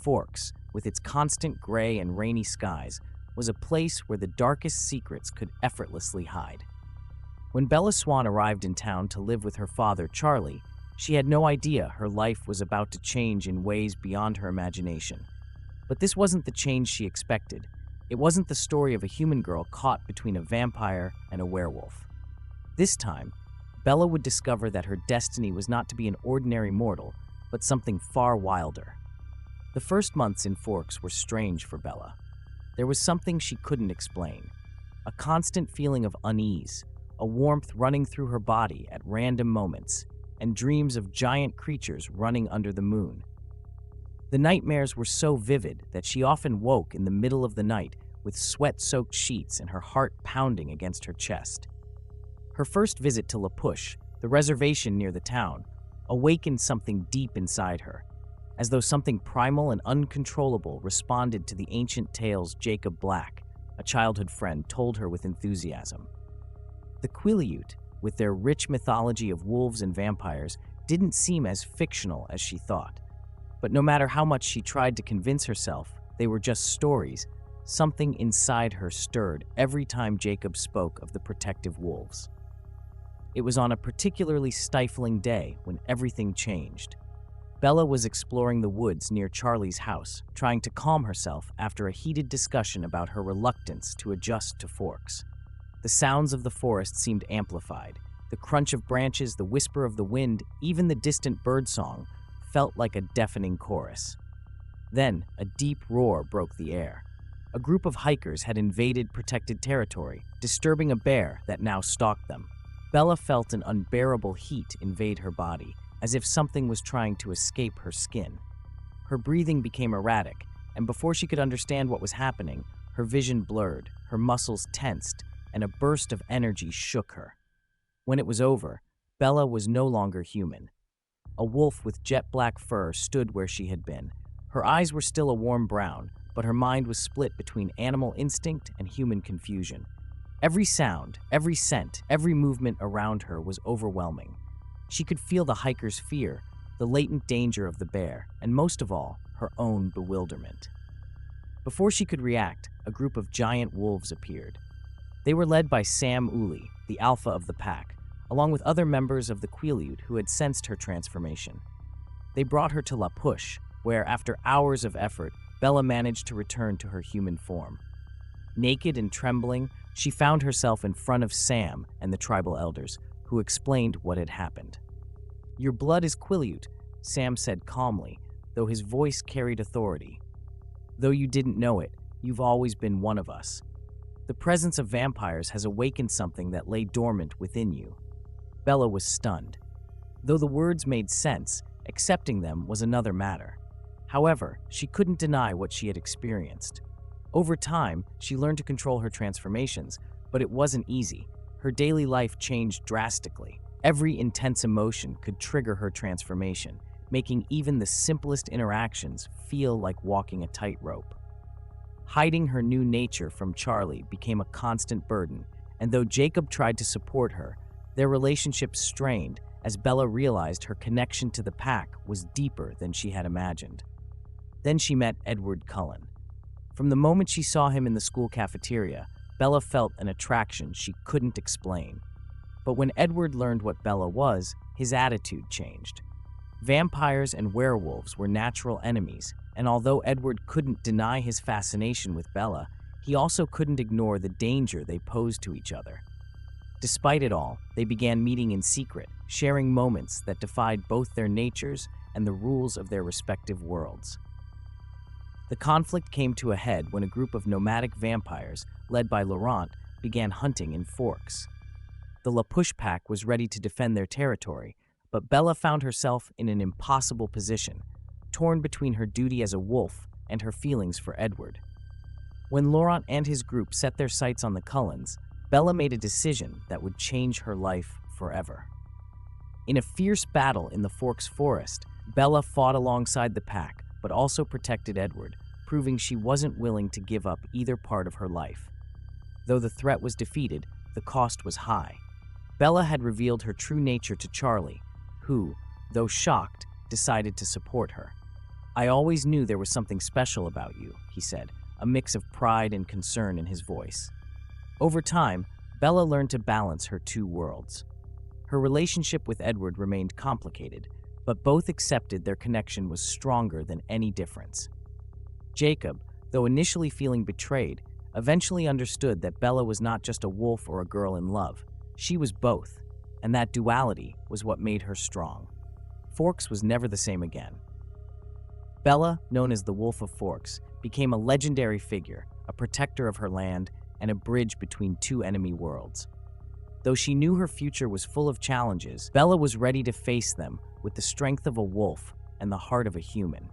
Forks, with its constant gray and rainy skies, was a place where the darkest secrets could effortlessly hide. When Bella Swan arrived in town to live with her father, Charlie, she had no idea her life was about to change in ways beyond her imagination. But this wasn't the change she expected. It wasn't the story of a human girl caught between a vampire and a werewolf. This time, Bella would discover that her destiny was not to be an ordinary mortal, but something far wilder. The first months in Forks were strange for Bella. There was something she couldn't explain. A constant feeling of unease, a warmth running through her body at random moments, and dreams of giant creatures running under the moon. The nightmares were so vivid that she often woke in the middle of the night with sweat-soaked sheets and her heart pounding against her chest. Her first visit to La Push, the reservation near the town, awakened something deep inside her, as though something primal and uncontrollable responded to the ancient tales Jacob Black, a childhood friend, told her with enthusiasm. The Quileute, with their rich mythology of wolves and vampires, didn't seem as fictional as she thought. But no matter how much she tried to convince herself they were just stories, something inside her stirred every time Jacob spoke of the protective wolves. It was on a particularly stifling day when everything changed. Bella was exploring the woods near Charlie's house, trying to calm herself after a heated discussion about her reluctance to adjust to Forks. The sounds of the forest seemed amplified. The crunch of branches, the whisper of the wind, even the distant birdsong felt like a deafening chorus. Then, a deep roar broke the air. A group of hikers had invaded protected territory, disturbing a bear that now stalked them. Bella felt an unbearable heat invade her body, as if something was trying to escape her skin. Her breathing became erratic, and before she could understand what was happening, her vision blurred, her muscles tensed, and a burst of energy shook her. When it was over, Bella was no longer human. A wolf with jet-black fur stood where she had been. Her eyes were still a warm brown, but her mind was split between animal instinct and human confusion. Every sound, every scent, every movement around her was overwhelming. She could feel the hiker's fear, the latent danger of the bear, and most of all, her own bewilderment. Before she could react, a group of giant wolves appeared. They were led by Sam Uli, the alpha of the pack, along with other members of the Quileute who had sensed her transformation. They brought her to La Push, where, after hours of effort, Bella managed to return to her human form. Naked and trembling, she found herself in front of Sam and the tribal elders, who explained what had happened. "Your blood is Quileute," Sam said calmly, though his voice carried authority. "Though you didn't know it, you've always been one of us. The presence of vampires has awakened something that lay dormant within you." Bella was stunned. Though the words made sense, accepting them was another matter. However, she couldn't deny what she had experienced. Over time, she learned to control her transformations, but it wasn't easy. Her daily life changed drastically. Every intense emotion could trigger her transformation, making even the simplest interactions feel like walking a tightrope. Hiding her new nature from Charlie became a constant burden, and though Jacob tried to support her, their relationship strained as Bella realized her connection to the pack was deeper than she had imagined. Then she met Edward Cullen. From the moment she saw him in the school cafeteria, Bella felt an attraction she couldn't explain. But when Edward learned what Bella was, his attitude changed. Vampires and werewolves were natural enemies, and although Edward couldn't deny his fascination with Bella, he also couldn't ignore the danger they posed to each other. Despite it all, they began meeting in secret, sharing moments that defied both their natures and the rules of their respective worlds. The conflict came to a head when a group of nomadic vampires, led by Laurent, began hunting in Forks. The La Push pack was ready to defend their territory, but Bella found herself in an impossible position, torn between her duty as a wolf and her feelings for Edward. When Laurent and his group set their sights on the Cullens, Bella made a decision that would change her life forever. In a fierce battle in the Forks forest, Bella fought alongside the pack, but also protected Edward, proving she wasn't willing to give up either part of her life. Though the threat was defeated, the cost was high. Bella had revealed her true nature to Charlie, who, though shocked, decided to support her. "I always knew there was something special about you," he said, a mix of pride and concern in his voice. Over time, Bella learned to balance her two worlds. Her relationship with Edward remained complicated, but both accepted their connection was stronger than any difference. Jacob, though initially feeling betrayed, eventually understood that Bella was not just a wolf or a girl in love. She was both, and that duality was what made her strong. Forks was never the same again. Bella, known as the Wolf of Forks, became a legendary figure, a protector of her land, and a bridge between two enemy worlds. Though she knew her future was full of challenges, Bella was ready to face them with the strength of a wolf and the heart of a human.